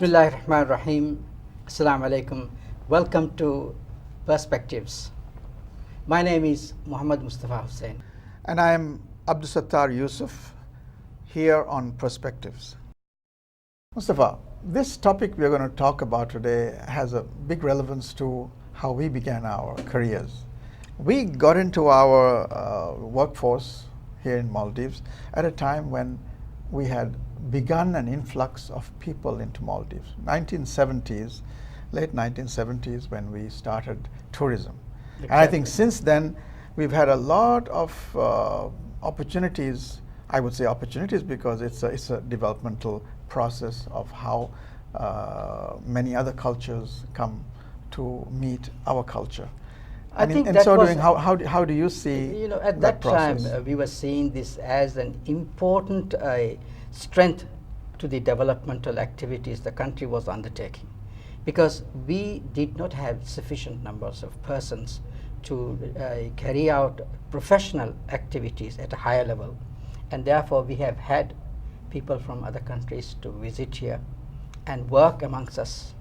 Bismillahirrahmanirrahim. Assalamu alaikum. Welcome to Perspectives. My name is Mohamed Musthafa Hussain. And I am Abdul Sattar Yoosuf, here on Perspectives. Musthafa, this topic we are going to talk about today has a big relevance to how we began our careers. We got into our workforce here in Maldives at a time when we had begun an influx of people into Maldives. 1970s, late 1970s, when we started tourism. Exactly. And I think since then we've had a lot of opportunities. I would say opportunities because it's a developmental process of how many other cultures come to meet our culture. I think in that so was, doing, how do you see at that process? time we were seeing this as an important strength to the developmental activities the country was undertaking, because we did not have sufficient numbers of persons to carry out professional activities at a higher level, and therefore we have had people from other countries to visit here and work amongst us.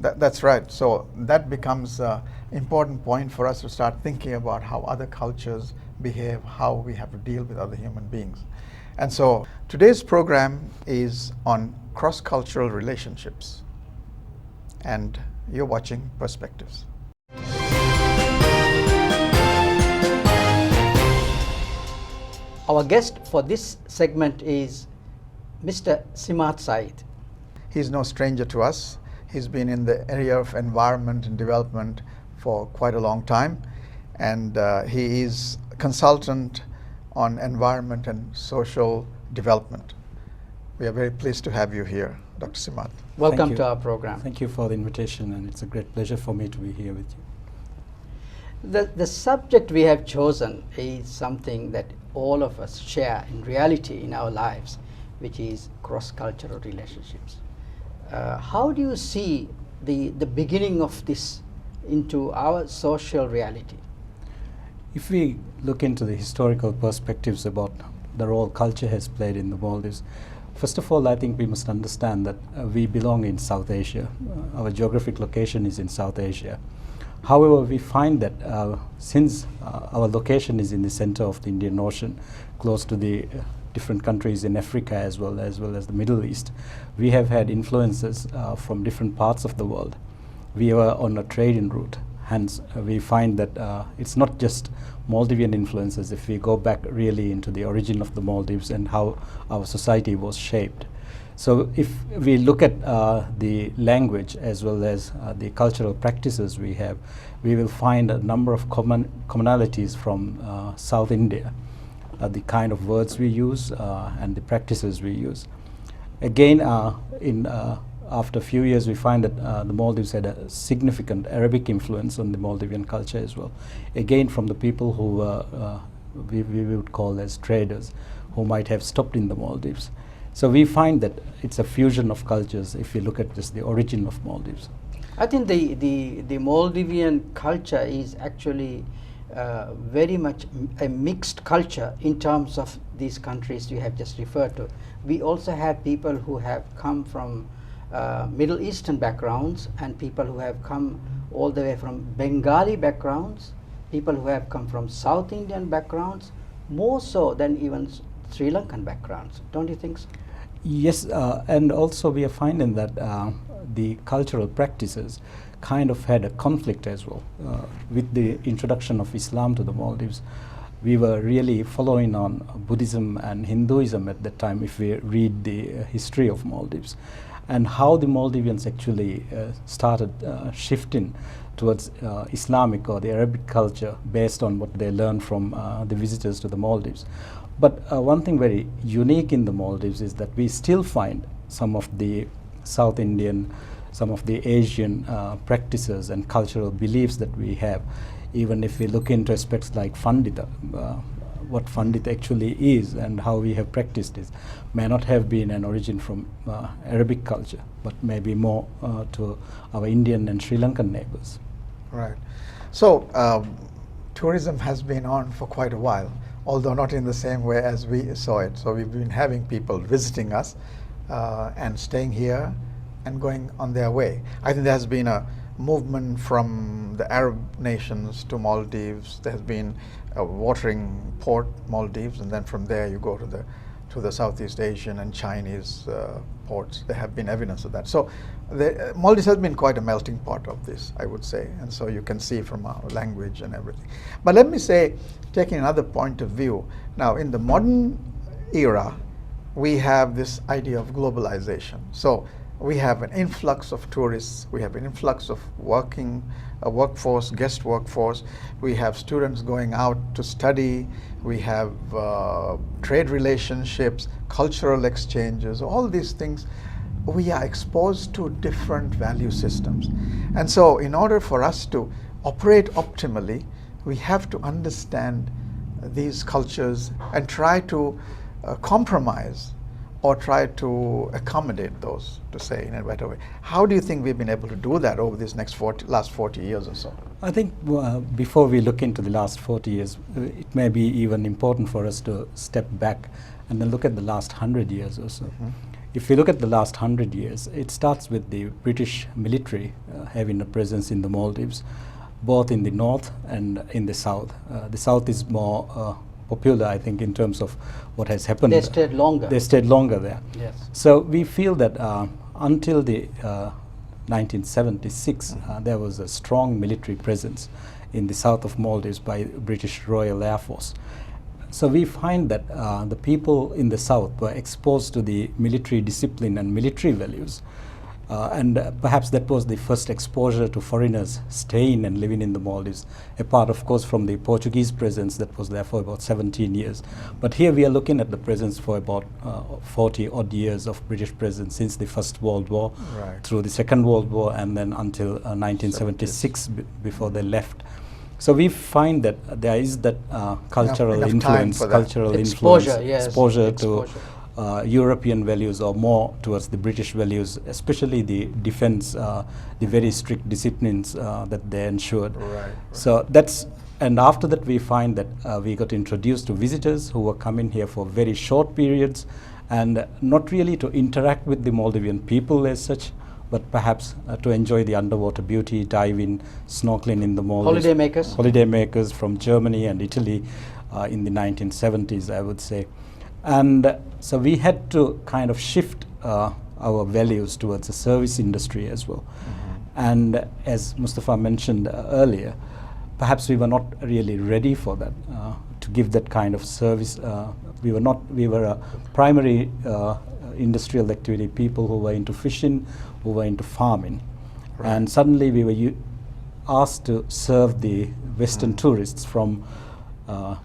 That's right. So that becomes an important point for us to start thinking about how other cultures behave, how we have to deal with other human beings. And so today's program is on cross-cultural relationships. And you're watching Perspectives. Our guest for this segment is Mr. Simad Saeed. He's no stranger to us. He's been in the area of environment and development for quite a long time, and he is a consultant on environment and social development. We are very pleased to have you here, Dr. Simad. Welcome to our program. Thank you for the invitation, and it's a great pleasure for me to be here with you. The subject we have chosen is something that all of us share in reality in our lives, which is cross-cultural relationships. How do you see the beginning of this into our social reality? If we look into the historical perspectives about the role culture has played in the Maldives, first of all, I think we must understand that we belong in South Asia. Our geographic location is in South Asia. However, we find that since our location is in the center of the Indian Ocean, close to the different countries in Africa as well as the Middle East, we have had influences from different parts of the world. We were on a trading route. Hence, we find that it's not just Maldivian influences if we go back really into the origin of the Maldives and how our society was shaped. So if we look at the language as well as the cultural practices we have, we will find a number of commonalities from South India, the kind of words we use and the practices we use. Again, after a few years, we find that the Maldives had a significant Arabic influence on the Maldivian culture as well. Again, from the people who we would call as traders, who might have stopped in the Maldives. So we find that it's a fusion of cultures if you look at just the origin of Maldives. I think the Maldivian culture is actually very much a mixed culture in terms of these countries you have just referred to. We also have people who have come from Middle Eastern backgrounds, and people who have come all the way from Bengali backgrounds, people who have come from South Indian backgrounds, more so than even Sri Lankan backgrounds. Don't you think so? Yes, and also we are finding that the cultural practices kind of had a conflict as well. With the introduction of Islam to the Maldives, we were really following on Buddhism and Hinduism at that time, if we read the history of Maldives, and how the Maldivians actually started shifting towards Islamic or the Arabic culture based on what they learned from the visitors to the Maldives. But one thing very unique in the Maldives is that we still find some of the South Indian, some of the Asian practices and cultural beliefs that we have. Even if we look into aspects like Pandita, what Pandit actually is and how we have practiced it may not have been an origin from Arabic culture, but maybe more to our Indian and Sri Lankan neighbors. Right. So tourism has been on for quite a while, although not in the same way as we saw it. So we've been having people visiting us and staying here and going on their way. I think there has been a movement from the Arab nations to Maldives. There has been a watering port, Maldives, and then from there you go to the Southeast Asian and Chinese ports. There have been evidence of that. So Maldives has been quite a melting pot of this, I would say, and so you can see from our language and everything. But let me say, taking another point of view, now in the modern era, we have this idea of globalization. So we have an influx of tourists, we have an influx of workforce, guest workforce, we have students going out to study, we have trade relationships, cultural exchanges, all these things. We are exposed to different value systems. And so in order for us to operate optimally, we have to understand these cultures and try to compromise or try to accommodate those, to say in a better way. How do you think we've been able to do that over these last 40 years or so? I think before we look into the last 40 years, it may be even important for us to step back and then look at the last 100 years or so. Mm-hmm. If we look at the last 100 years, it starts with the British military having a presence in the Maldives, both in the north and in the south. The south is more popular, I think, in terms of what has happened. They stayed longer. They stayed longer there. Yes. So we feel that until the 1976, there was a strong military presence in the south of Maldives by British Royal Air Force. So we find that the people in the south were exposed to the military discipline and military values. And perhaps that was the first exposure to foreigners staying and living in the Maldives, apart of course from the Portuguese presence that was there for about 17 years. But here we are looking at the presence for about 40 odd years of British presence since the First World War, Right. through the Second World War, and then until 1976 before they left. So we find that there is that cultural enough time influence, for that. cultural Exposure, influence, yes, exposure exposure. to European values or more towards the British values, especially the defense, the very strict disciplines that they ensured. Right. So that's, and after that we find that we got introduced to visitors who were coming here for very short periods and not really to interact with the Maldivian people as such, but perhaps to enjoy the underwater beauty, diving, snorkeling in the Maldives. Holiday makers. Holiday makers from Germany and Italy in the 1970s, I would say. And so we had to kind of shift our values towards the service industry as well. Mm-hmm. And as Musthafa mentioned earlier, perhaps we were not really ready for that, to give that kind of service. We were a primary industrial activity people who were into fishing, who were into farming. Right. And suddenly we were asked to serve the Western tourists from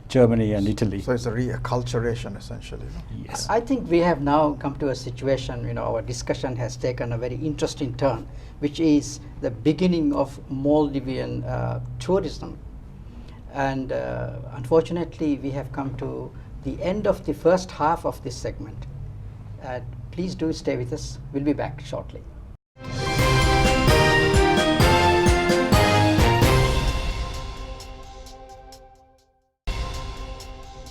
Germany and Italy. So it's a reacculturation essentially. Yes. I think we have now come to a situation, our discussion has taken a very interesting turn, which is the beginning of Maldivian tourism. And unfortunately, we have come to the end of the first half of this segment. Please do stay with us. We'll be back shortly.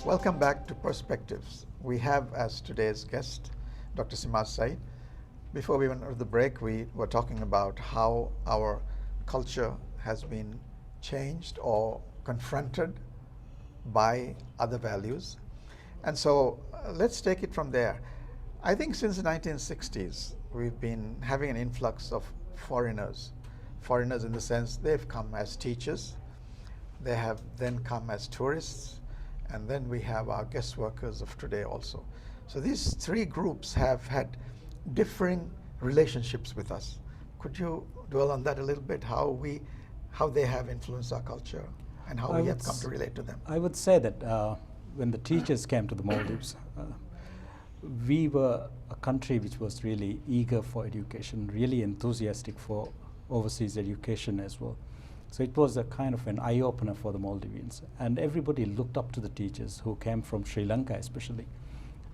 Welcome back to Perspectives. We have as today's guest Dr. Simad Saeed. Before we went to the break, we were talking about how our culture has been changed or confronted by other values. And so let's take it from there. I think since the 1960s, we've been having an influx of foreigners. Foreigners in the sense they've come as teachers, they have then come as tourists, and then we have our guest workers of today also. So these three groups have had differing relationships with us. Could you dwell on that a little bit, how they have influenced our culture and how we have come to relate to them? I would say that when the teachers came to the Maldives, we were a country which was really eager for education, really enthusiastic for overseas education as well. So it was a kind of an eye-opener for the Maldivians. And everybody looked up to the teachers who came from Sri Lanka especially.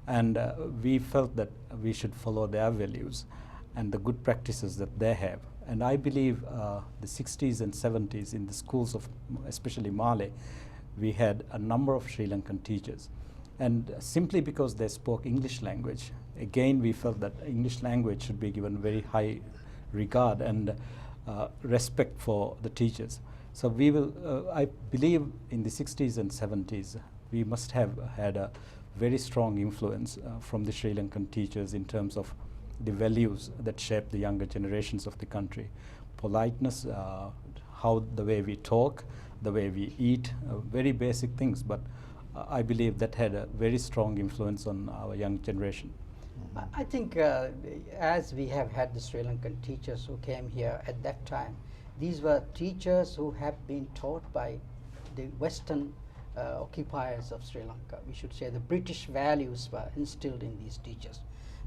And we felt that we should follow their values and the good practices that they have. And I believe the 60s and 70s in the schools of especially Malay, we had a number of Sri Lankan teachers. And simply because they spoke English language, again we felt that English language should be given very high regard and respect for the teachers. So we will, I believe in the 60s and 70s, we must have had a very strong influence from the Sri Lankan teachers in terms of the values that shape the younger generations of the country. Politeness, how the way we talk, the way we eat, very basic things, but I believe that had a very strong influence on our young generation. I think as we have had the Sri Lankan teachers who came here at that time, these were teachers who have been taught by the Western occupiers of Sri Lanka. We should say the British values were instilled in these teachers,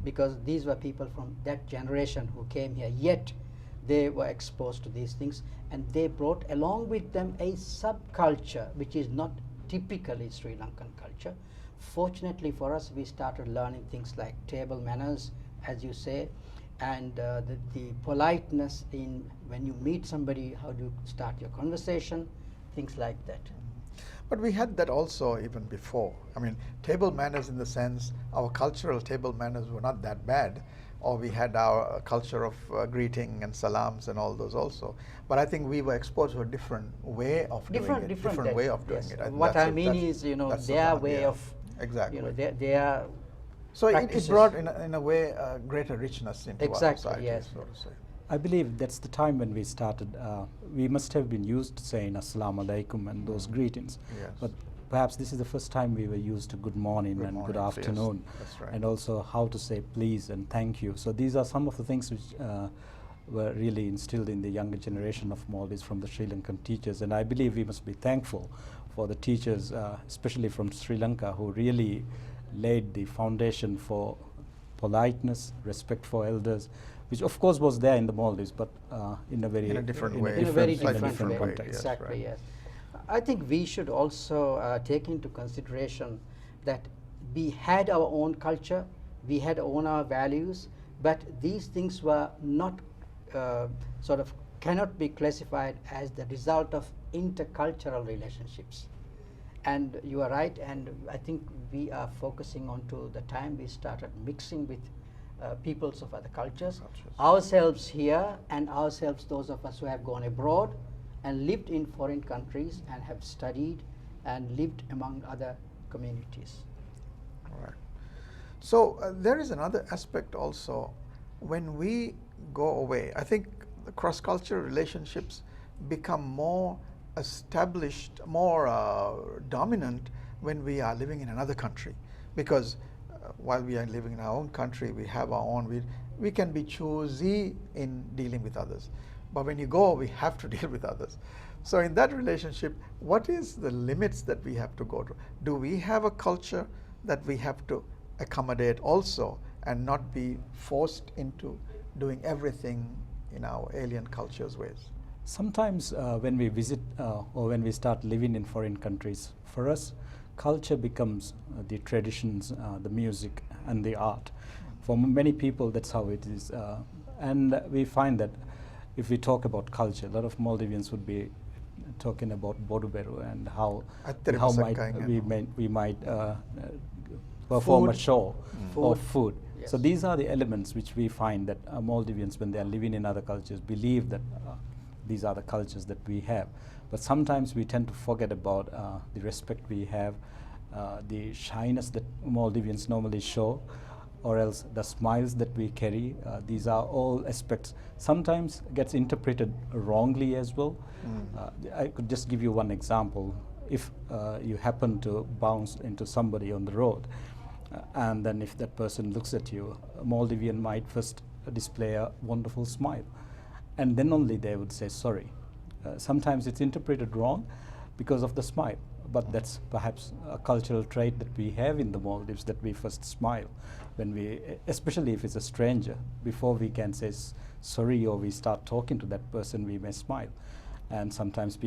because these were people from that generation who came here, yet they were exposed to these things, and they brought along with them a subculture which is not typically Sri Lankan culture. Fortunately for us, we started learning things like table manners, as you say, and the politeness in when you meet somebody, how do you start your conversation, things like that. But we had that also even before. I mean, table manners in the sense, our cultural table manners were not that bad, or we had our culture of greeting and salams and all those also. But I think we were exposed to a different way of doing it. Different way of doing yes. it. What I mean is, you know, their way of, exactly. you know, their so it brought in a way a greater richness into our society, yes. so to say. I believe that's the time when we started. We must have been used to saying Assalamu alaikum and those greetings. Yes. But perhaps this is the first time we were used to good morning and good afternoon. Yes, that's right. And also how to say please and thank you. So these are some of the things which were really instilled in the younger generation of Maldives from the Sri Lankan teachers. And I believe we must be thankful for the teachers, especially from Sri Lanka, who really laid the foundation for politeness, respect for elders, which of course was there in the Maldives, but in a very different way. In a very Slightly different way. context. Exactly, right. yes. I think we should also take into consideration that we had our own culture, we had our values, but these things were not sort of cannot be classified as the result of intercultural relationships. And you are right, and I think we are focusing on to the time we started mixing with peoples of other cultures, ourselves here and ourselves, those of us who have gone abroad and lived in foreign countries and have studied and lived among other communities. All right. So there is another aspect also. When we go away, I think the cross-cultural relationships become more established, more dominant when we are living in another country, because while we are living in our own country, we have our own, we can be choosy in dealing with others. But when you go, we have to deal with others. So in that relationship, what is the limits that we have to go to? Do we have a culture that we have to accommodate also and not be forced into doing everything in our alien culture's ways? Sometimes when we visit or when we start living in foreign countries, for us, culture becomes the traditions, the music and the art. For many people, that's how it is. And we find that if we talk about culture, a lot of Maldivians would be talking about Boduberu and how we might perform a show or food. Yes. So these are the elements which we find that Maldivians, when they are living in other cultures, believe that these are the cultures that we have. But sometimes we tend to forget about the respect we have, the shyness that Maldivians normally show, or else the smiles that we carry. These are all aspects. Sometimes gets interpreted wrongly as well. I could just give you one example. If you happen to bounce into somebody on the road, and then if that person looks at you, a Maldivian might first display a wonderful smile, and then only they would say sorry. Sometimes it's interpreted wrong because of the smile, but that's perhaps a cultural trait that we have in the Maldives, that we first smile when we, especially if it's a stranger, before we can say sorry or we start talking to that person, we may smile. And sometimes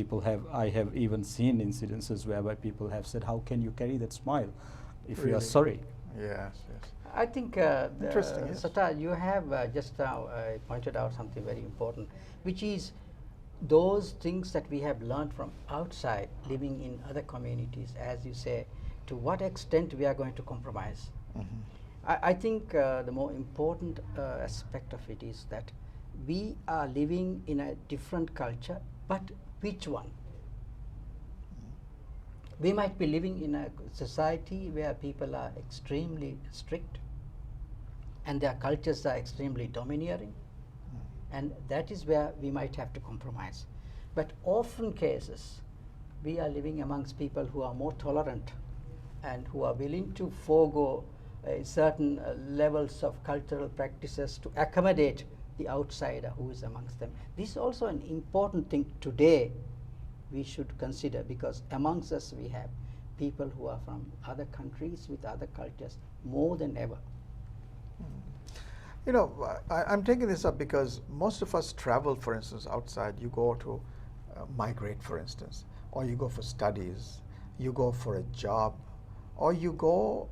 I have even seen incidences whereby people have said, how can you carry that smile if you are sorry? Yes, yes. I think, Interesting, yes. Sattar, you have just now pointed out something very important, which is those things that we have learned from outside, living in other communities, as you say, to what extent we are going to compromise. I think the more important aspect of it is that we are living in a different culture, but which one? We might be living in a society where people are extremely strict and their cultures are extremely domineering, and that is where we might have to compromise. But often cases, we are living amongst people who are more tolerant and who are willing to forego certain levels of cultural practices to accommodate the outsider who is amongst them. This is also an important thing today we should consider, because amongst us we have people who are from other countries with other cultures more than ever. You know, I'm taking this up because most of us travel, for instance, outside. You go to migrate, for instance, or you go for studies, you go for a job, or you go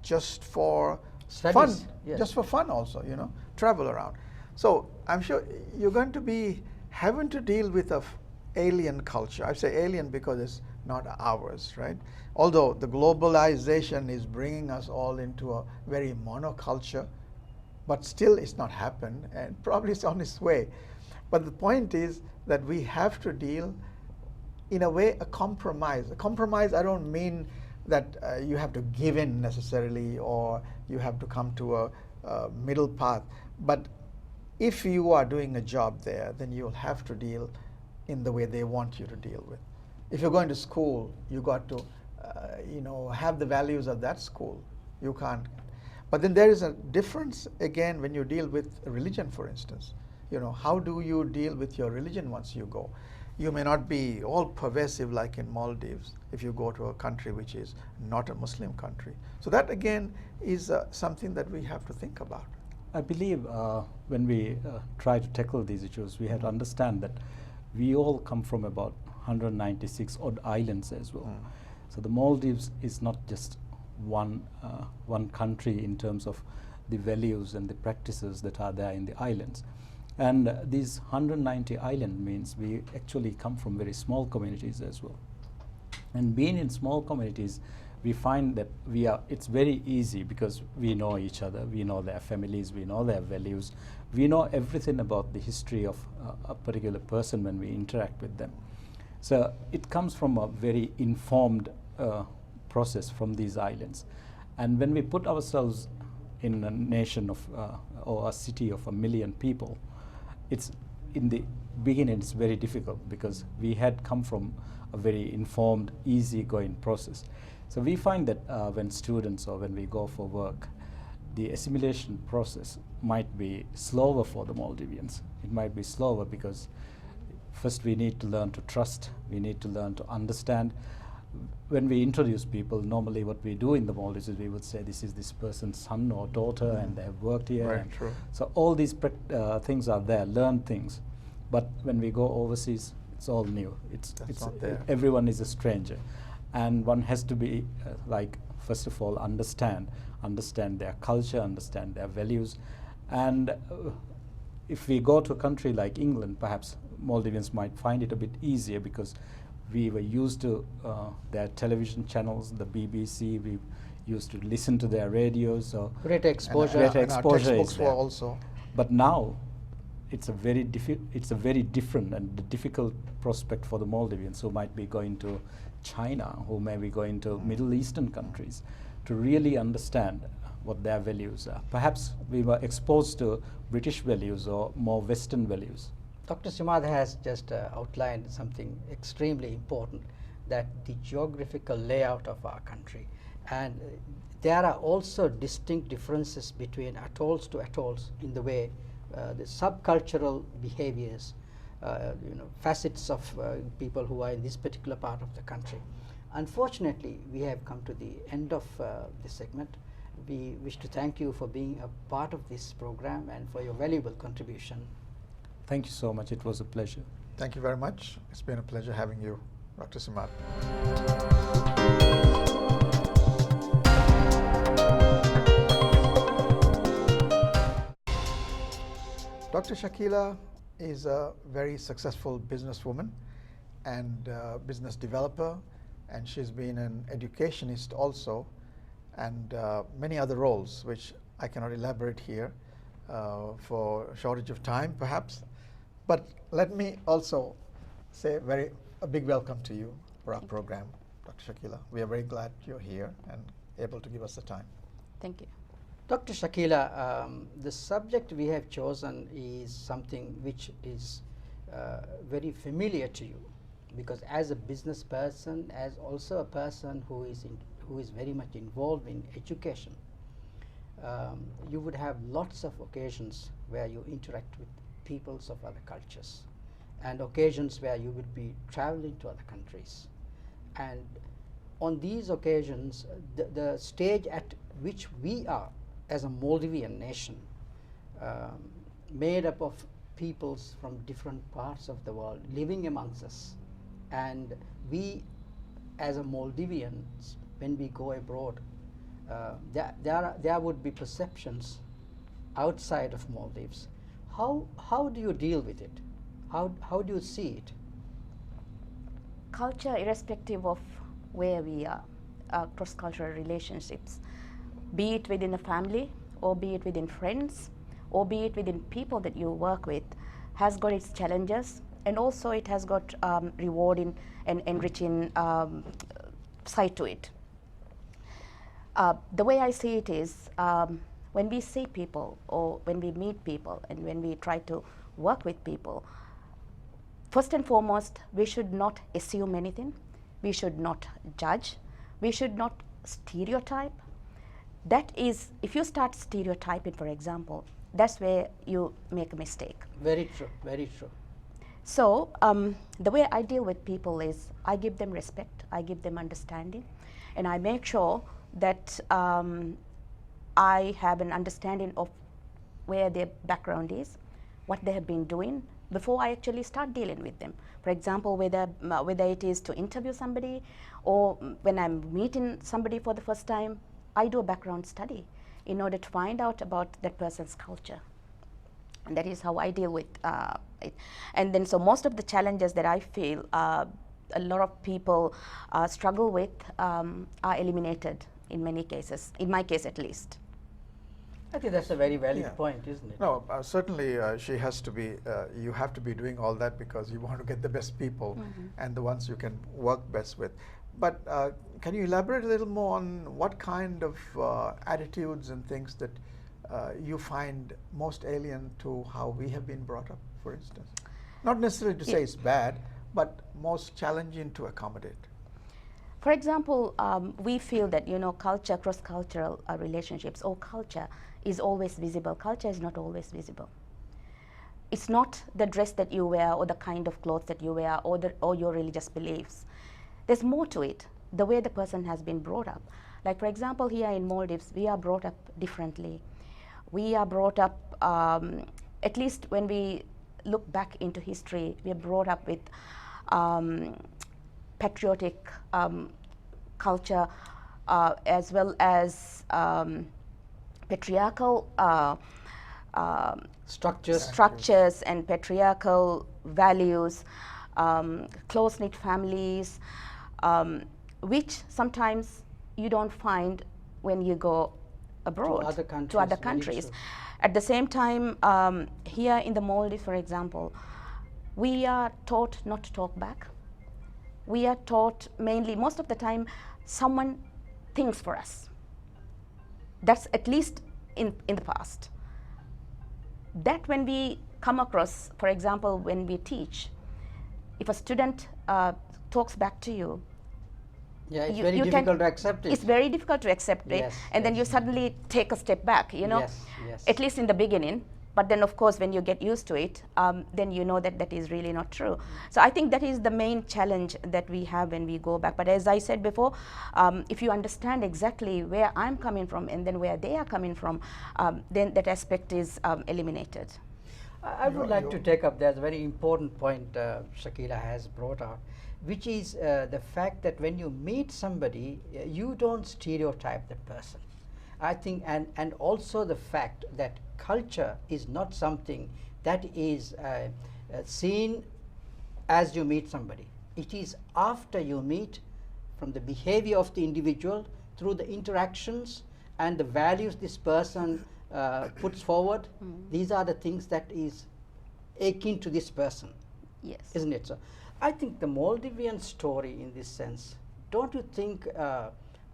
just for Studies, fun, yes. just for fun also, you know, travel around. So I'm sure you're going to be having to deal with a alien culture. I say alien because it's not ours, right? Although the globalization is bringing us all into a very monoculture, but still it's not happened and probably it's on its way. But the point is that we have to deal in a way, a compromise. A compromise, I don't mean that you have to give in necessarily or you have to come to a middle path, but if you are doing a job there, then you'll have to deal in the way they want you to deal with. If you're going to school, you got to, you know, have the values of that school. You can't. But then there is a difference again when you deal with religion, for instance. You know, how do you deal with your religion once you go? You may not be all pervasive like in Maldives if you go to a country which is not a Muslim country. So that again is something that we have to think about. I believe when we try to tackle these issues, we have to understand that we all come from about 196 odd islands as well. So the Maldives is not just one country in terms of the values and the practices that are there in the islands. And these 190 islands means we actually come from very small communities as well. And being in small communities, we find that it's very easy because we know each other, we know their families, we know their values, we know everything about the history of a particular person when we interact with them. So it comes from a very informed process from these islands. And when we put ourselves in a nation of or a city of 1 million people, it's in the beginning it's very difficult because we had come from a very informed, easygoing process. So we find that when students or when we go for work, the assimilation process might be slower for the Maldivians. It might be slower because first we need to learn to trust, we need to learn to understand. When we introduce people, normally what we do in the Maldives is we would say this is this person's son or daughter and they have worked here. Right, true. So all these things are there, learned things. But when we go overseas, it's all new. It's not there. Everyone is a stranger. And one has to be first of all, understand their culture, understand their values. And if we go to a country like England, perhaps Maldivians might find it a bit easier because we were used to their television channels, the BBC, we used to listen to their radios. So Great exposure. great And exposure our textbooks is were there. also. But now, it's a very different and difficult prospect for the Maldivians who might be going to China, who may be going to Middle Eastern countries, to really understand what their values are. Perhaps we were exposed to British values or more Western values. Dr. Simad has just outlined something extremely important, that the geographical layout of our country. And there are also distinct differences between atolls to atolls in the way the subcultural behaviors, facets of people who are in this particular part of the country. Unfortunately, we have come to the end of this segment. We wish to thank you for being a part of this program and for your valuable contribution. Thank you so much. It was a pleasure. Thank you very much. It's been a pleasure having you, Dr. Simad. Dr. Shakeela is a very successful businesswoman and business developer, and she's been an educationist also. and many other roles, which I cannot elaborate here for shortage of time, perhaps. But let me also say a big welcome to you for our program, Dr. Shakeela. We are very glad you're here and able to give us the time. Thank you. Dr. Shakeela, the subject we have chosen is something which is very familiar to you, because as a business person, as also a person who is very much involved in education, you would have lots of occasions where you interact with peoples of other cultures, and occasions where you would be traveling to other countries. And on these occasions, the stage at which we are as a Maldivian nation, made up of peoples from different parts of the world living amongst us, and we as a Maldivians, when we go abroad, there would be perceptions outside of Maldives. How do you deal with it? How do you see it? Culture, irrespective of where we are, cross-cultural relationships, be it within a family, or be it within friends, or be it within people that you work with, has got its challenges, and also it has got rewarding and enriching side to it. The way I see it is, when we see people, or when we meet people, and when we try to work with people, first and foremost, we should not assume anything. We should not judge. We should not stereotype. That is, if you start stereotyping, for example, that's where you make a mistake. Very true, very true. So the way I deal with people is, I give them respect, I give them understanding, and I make sure that I have an understanding of where their background is, what they have been doing, before I actually start dealing with them. For example, whether it is to interview somebody, or when I'm meeting somebody for the first time, I do a background study in order to find out about that person's culture. And that is how I deal with it. And then, so most of the challenges that I feel a lot of people struggle with are eliminated in many cases, in my case at least. I think that's a very valid point, isn't it? No, certainly she has to be, you have to be doing all that because you want to get the best people and the ones you can work best with. But can you elaborate a little more on what kind of attitudes and things that you find most alien to how we have been brought up, for instance? Not necessarily to say it's bad, but most challenging to accommodate. For example, we feel that, culture, cross-cultural relationships, or culture is always visible. Culture is not always visible. It's not the dress that you wear, or the kind of clothes that you wear, or your religious beliefs. There's more to it, the way the person has been brought up. Like, for example, here in Maldives, we are brought up differently. We are brought up, at least when we look back into history, we are brought up with patriotic culture, as well as patriarchal structures and patriarchal values, close-knit families, which sometimes you don't find when you go abroad to other countries. At the same time, here in the Maldives, for example, we are taught not to talk back. We are taught mainly, most of the time, someone thinks for us. That's at least in the past. That when we come across, for example, when we teach, if a student talks back to you, it's very difficult to accept it. It's very difficult to accept it, and then you suddenly take a step back, at least in the beginning. But then, of course, when you get used to it, then you know that is really not true. So I think that is the main challenge that we have when we go back. But as I said before, if you understand exactly where I'm coming from and then where they are coming from, then that aspect is eliminated. I would like to take up that very important point Shakeela has brought out, which is the fact that when you meet somebody, you don't stereotype that person. I think, and also the fact that culture is not something that is seen as you meet somebody. It is after you meet, from the behavior of the individual through the interactions and the values this person puts forward. These are the things that is akin to this person, Yes. isn't it? So I think the Maldivian story in this sense, don't you think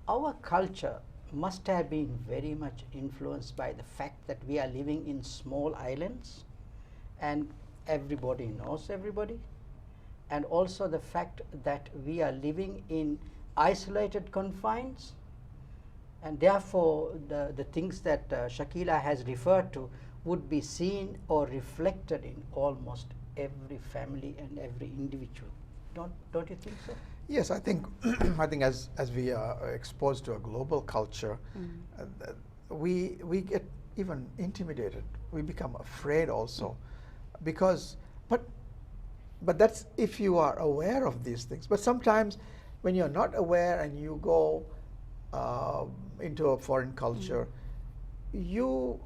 our culture must have been very much influenced by the fact that we are living in small islands and everybody knows everybody, and also the fact that we are living in isolated confines, and therefore the things that Shakeela has referred to would be seen or reflected in almost every family and every individual. Don't you think so? Yes, I think I think as we are exposed to a global culture, we get even intimidated. We become afraid also, because but that's if you are aware of these things. But sometimes when you're not aware and you go into a foreign culture, you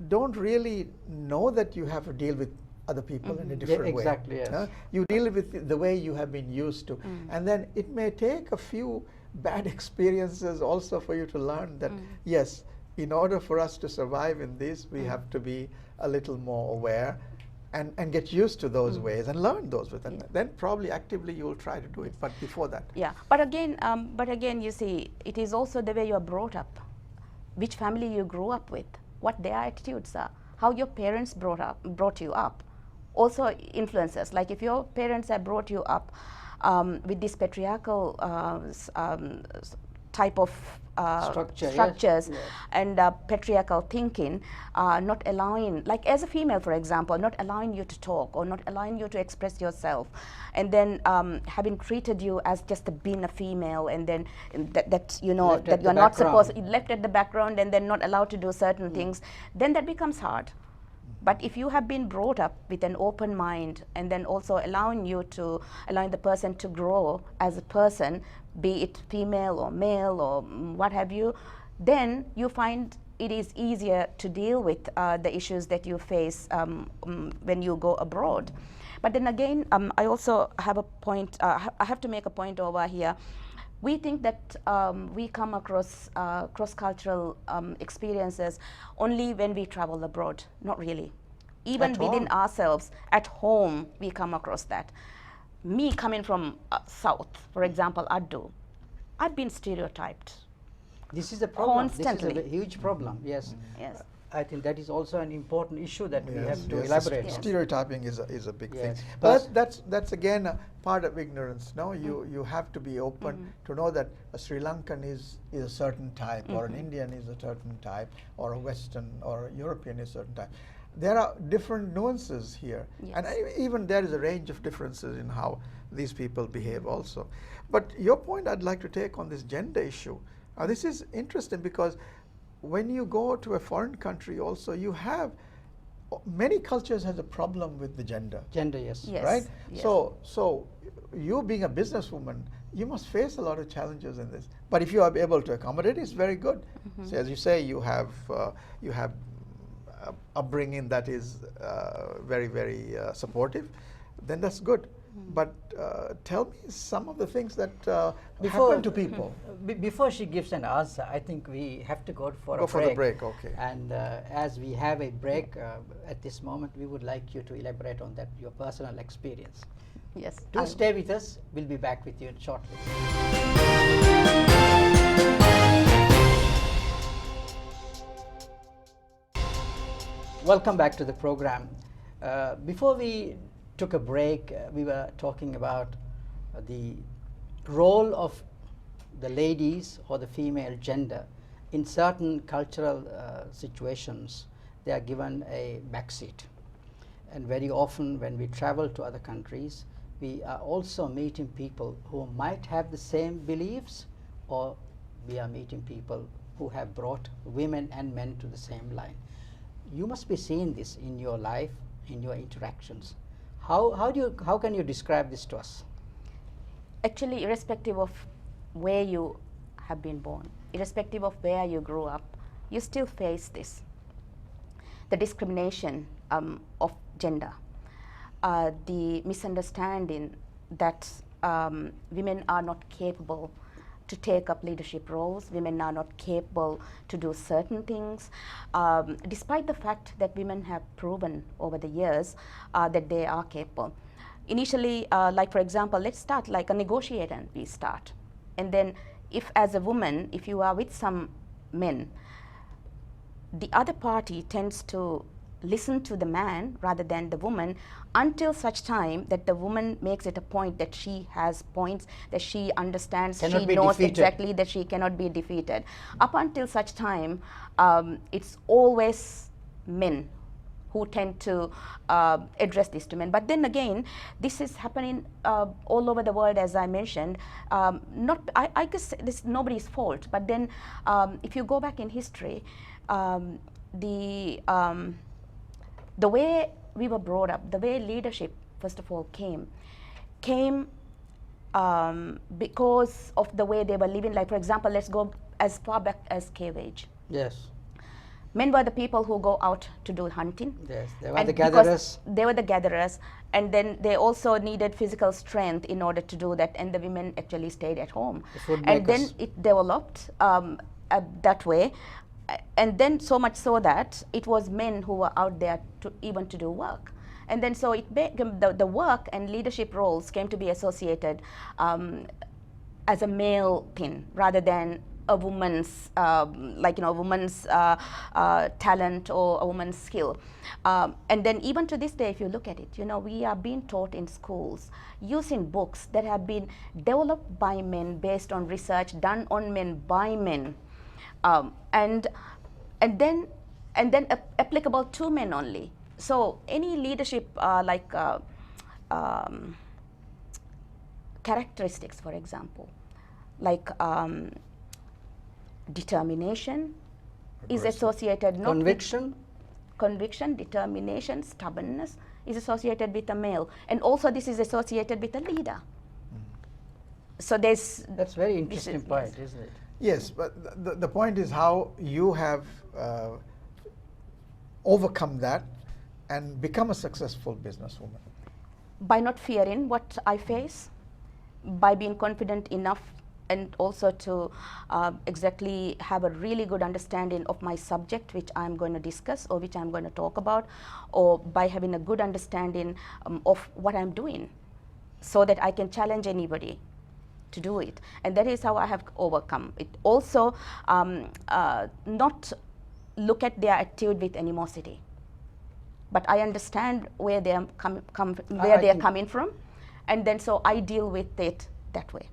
don't really know that you have to deal with other people in a different way. Exactly, yes. You deal with the way you have been used to. And then it may take a few bad experiences also for you to learn that, yes, in order for us to survive in this, we have to be a little more aware and get used to those ways and learn those with them. Then probably actively you will try to do it, but before that. Yeah, but again, you see, it is also the way you are brought up, which family you grew up with, what their attitudes are, how your parents brought you up, also influences. Like if your parents have brought you up with this patriarchal type of structures yes. and patriarchal thinking, not allowing, like as a female for example, not allowing you to talk or not allowing you to express yourself, and then having treated you as just being a female, and then that you know Left that at you're the not background. supposed, left at the background, and then not allowed to do certain things, then that becomes hard. But if you have been brought up with an open mind, and then also allowing the person to grow as a person, be it female or male or what have you, then you find it is easier to deal with the issues that you face when you go abroad. But then again, I also have a point, I have to make a point over here. We think that we come across cross-cultural experiences only when we travel abroad. Not really. Even At within home? ourselves, at home, we come across that. Me coming from South, for example, Abdul, I've been stereotyped. This is a problem. Constantly. This is a huge problem. Yes. Yes. I think that is also an important issue that we have to yes, elaborate Yes. on. Stereotyping is a big thing. Yes. But that's again a part of ignorance. No, you have to be open to know that a Sri Lankan is a certain type, or an Indian is a certain type, or a Western or a European is a certain type. There are different nuances here, Yes. and even there is a range of differences in how these people behave also. But your point I'd like to take on this gender issue. This is interesting because when you go to a foreign country also, you have many cultures has a problem with the gender. Gender, yes. Yes. Right? Yes. So you being a businesswoman, you must face a lot of challenges in this. But if you are able to accommodate, it's very good. So as you say, you have upbringing that is very, very supportive, then that's good. But tell me some of the things that happen to people. Before she gives an answer, I think we have to go for a break. Go for the break, okay. And as we have a break at this moment, we would like you to elaborate on that, your personal experience. Yes. Do stay with us. We'll be back with you shortly. Welcome back to the program. Before we took a break, we were talking about the role of the ladies or the female gender in certain cultural situations. They are given a backseat, and very often when we travel to other countries, we are also meeting people who might have the same beliefs, or we are meeting people who have brought women and men to the same line. You must be seeing this in your life, in your interactions. How can you describe this to us? Actually, irrespective of where you have been born, irrespective of where you grew up, you still face this. The discrimination of gender, the misunderstanding that women are not capable to take up leadership roles. Women are not capable to do certain things, despite the fact that women have proven over the years that they are capable. Initially, like for example, let's start like a negotiator, and we start. And then if as a woman, if you are with some men, the other party tends to listen to the man rather than the woman until such time that the woman makes it a point that she has points, that she understands, Cannot she be knows defeated. exactly that she cannot be defeated. Up until such time, it's always men who tend to address this to men. But then again, this is happening all over the world, as I mentioned. I guess this is nobody's fault, but then if you go back in history, the way we were brought up, the way leadership, first of all, came because of the way they were living. Like, for example, let's go as far back as cave age. Yes. Men were the people who go out to do hunting. Yes, they were And the because gatherers. They were the gatherers, and then they also needed physical strength in order to do that, and the women actually stayed at home. The food And then makers. it developed that way, and then so much so that it was men who were out there to even to do work. And then so it became the work and leadership roles came to be associated as a male thing rather than a woman's woman's talent or a woman's skill. And then even to this day, if you look at it, we are being taught in schools using books that have been developed by men based on research done on men by men, and then applicable to men only. So any leadership characteristics, for example, like determination is associated not Conviction. with conviction, determination, stubbornness is associated with a male, and also this is associated with a leader. So That's very interesting point, yes. isn't it? Yes, but the point is how you have overcome that and become a successful businesswoman. By not fearing what I face, by being confident enough, and also to exactly have a really good understanding of my subject which I'm going to discuss or which I'm going to talk about, or by having a good understanding of what I'm doing so that I can challenge anybody to do it. And that is how I have overcome it. Also, not look at their attitude with animosity, but I understand where they are coming from, and then so I deal with it that way.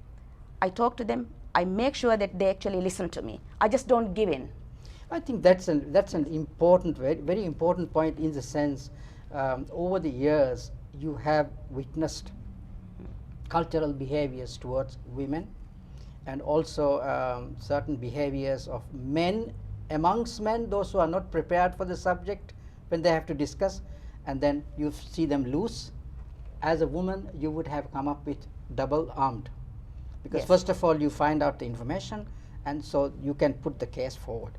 I talk to them. I make sure that they actually listen to me. I just don't give in. I think that's an important, very, very important point, in the sense over the years you have witnessed cultural behaviors towards women, and also certain behaviors of men amongst men, those who are not prepared for the subject when they have to discuss, and then you see them loose. As a woman, you would have come up with double armed, because Yes. first of all you find out the information, and so you can put the case forward.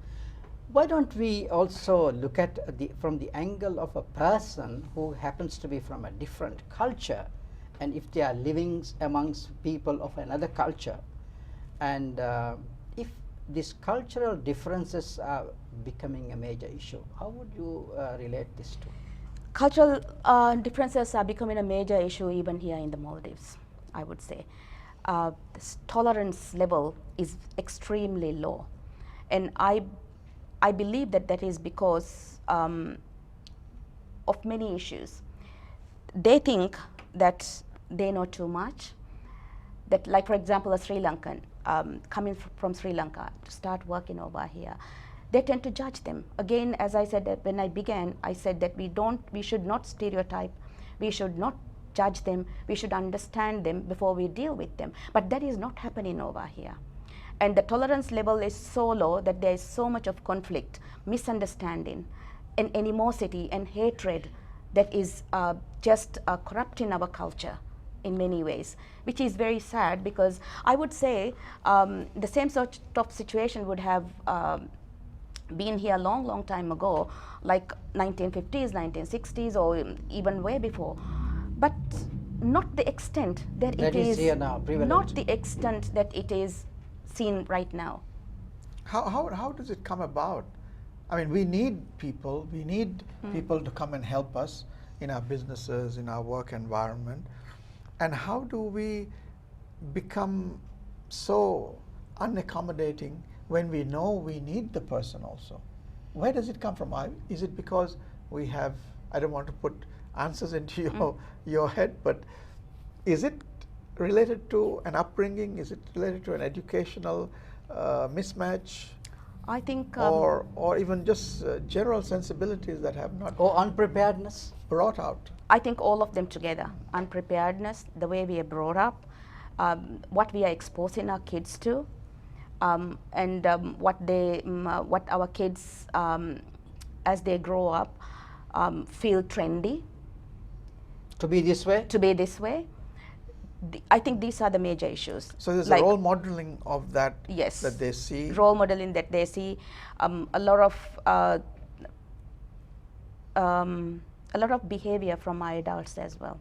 Why don't we also look at from the angle of a person who happens to be from a different culture, and if they are living amongst people of another culture, and if these cultural differences are becoming a major issue, how would you relate this to? Cultural differences are becoming a major issue even here in the Maldives, I would say. This tolerance level is extremely low, and I believe that is because of many issues. They think that they know too much, that, like for example, a Sri Lankan coming from Sri Lanka to start working over here, they tend to judge them. Again, as I said that when I began, I said that we should not stereotype, we should not judge them, we should understand them before we deal with them. But that is not happening over here. And the tolerance level is so low that there is so much of conflict, misunderstanding, and animosity and hatred that is just corrupting our culture in many ways, which is very sad, because I would say the same sort of situation would have been here a long time ago, like 1950s, 1960s, or even way before, but not the extent that it is here now, prevalent. not the extent that it is seen right now. How does it come about? I mean, we need people. We need people to come and help us in our businesses, in our work environment. And how do we become so unaccommodating when we know we need the person also? Where does it come from? Is it because we have, I don't want to put answers into your head, but is it related to an upbringing? Is it related to an educational mismatch? I think or even just general sensibilities that have not Or unpreparedness? brought out? I think all of them together. Unpreparedness, the way we are brought up, what we are exposing our kids to, and what our kids, as they grow up, feel trendy To be this way? to be this way. I think these are the major issues. So there's Like, a role modeling of that yes, that they see. role modeling that they see, a lot of behavior from our adults as well.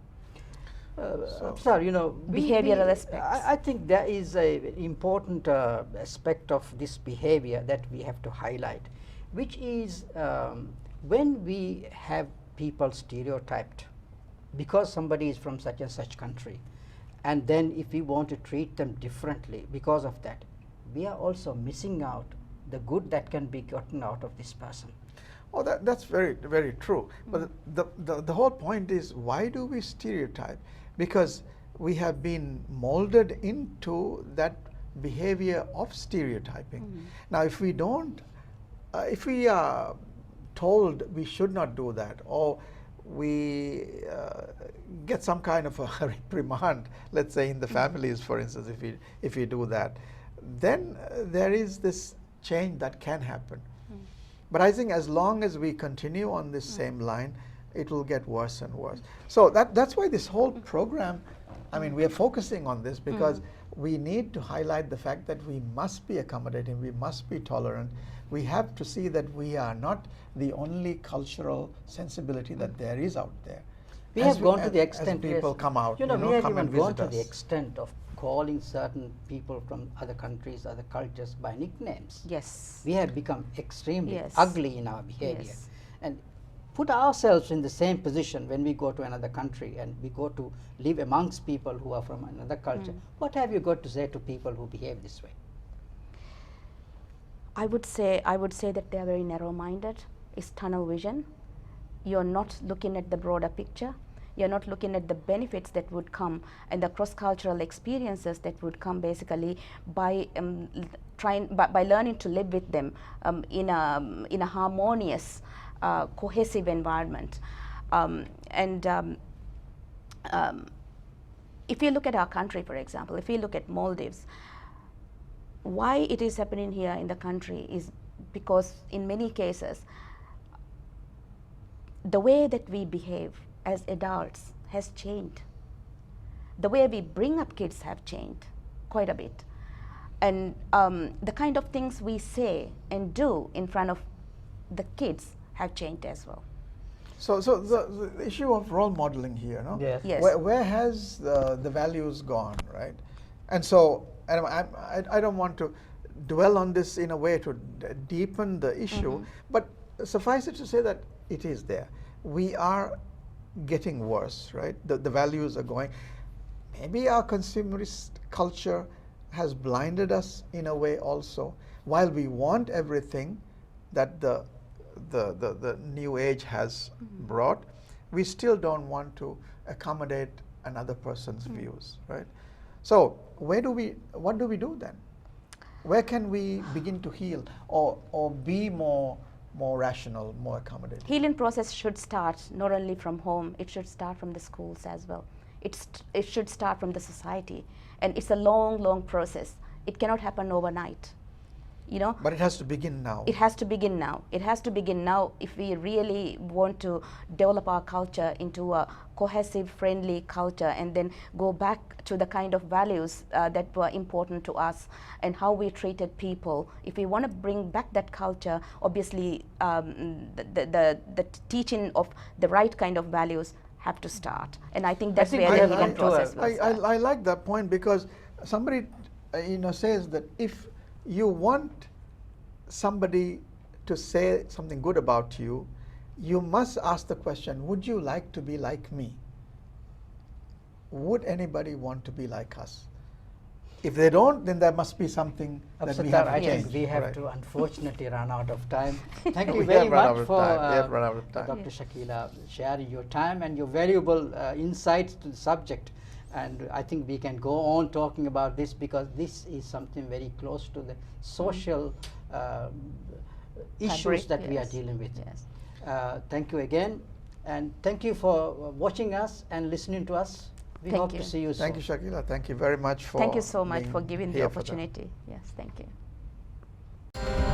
Sir, you know, Behavioral aspects. I think there is an important aspect of this behavior that we have to highlight, which is when we have people stereotyped because somebody is from such and such country, and then if we want to treat them differently because of that, we are also missing out the good that can be gotten out of this person. Oh, that's very, very true. But the whole point is, why do we stereotype? Because we have been molded into that behavior of stereotyping. Now, if we don't, if we are told we should not do that, or we get some kind of a reprimand, let's say in the families, for instance, if we do that, then there is this change that can happen. But I think as long as we continue on this same line, it will get worse and worse. So that's why this whole program, I mean, we are focusing on this because we need to highlight the fact that we must be accommodating, we must be tolerant. We have to see that we are not the only cultural sensibility that there is out there. We have gone to the extent, as people yes, come out, you know, we have come even and gone visit to us. the extent of calling certain people from other countries, other cultures by nicknames. Yes. We have become extremely Yes. ugly in our behavior. Yes. And put ourselves in the same position when we go to another country and we go to live amongst people who are from another culture. What have you got to say to people who behave this way? I would say that they are very narrow-minded. It's tunnel vision. You're not looking at the broader picture. You're not looking at the benefits that would come and the cross-cultural experiences that would come basically by by learning to live with them in a harmonious, cohesive environment. If you look at our country, for example, if you look at Maldives, why it is happening here in the country is because in many cases the way that we behave as adults has changed. The way we bring up kids have changed quite a bit. And the kind of things we say and do in front of the kids have changed as well. So the issue of role modeling here, no? Yes. Yes. Where has the values gone, right? And so, and I don't want to dwell on this in a way to deepen the issue, but suffice it to say that it is there. We are getting worse, right? The values are going. Maybe our consumerist culture has blinded us in a way also. While we want everything that the new age has brought, we still don't want to accommodate another person's views, right? So what do we do then? Where can we begin to heal or be more rational, more accommodating? Healing process should start not only from home, it should start from the schools as well. It should start from the society, and it's a long process. It cannot happen overnight, you know. But it has to begin now. It has to begin now. It has to begin now if we really want to develop our culture into a cohesive, friendly culture, and then go back to the kind of values that were important to us and how we treated people. If we want to bring back that culture, obviously the teaching of the right kind of values have to start. And I think that's where the healing process will start. I like that point, because somebody says that if you want somebody to say something good about you, you must ask the question, would you like to be like me? Would anybody want to be like us? If they don't, then there must be something that we Sattar, have I to think change. we have Right. to unfortunately run out of time. Thank you We very have run out much of for time. We have run out of time. Dr. Shakeela sharing your time and your valuable insights to the subject. And I think we can go on talking about this because this is something very close to the social issues Fabric, that we are yes. dealing with. Yes. Thank you again, and thank you for watching us and listening to us. We Thank hope you. to see you soon. Thank you, Shakeela. Thank you very much for Thank you so much being for giving the here for that. opportunity. Yes, thank you.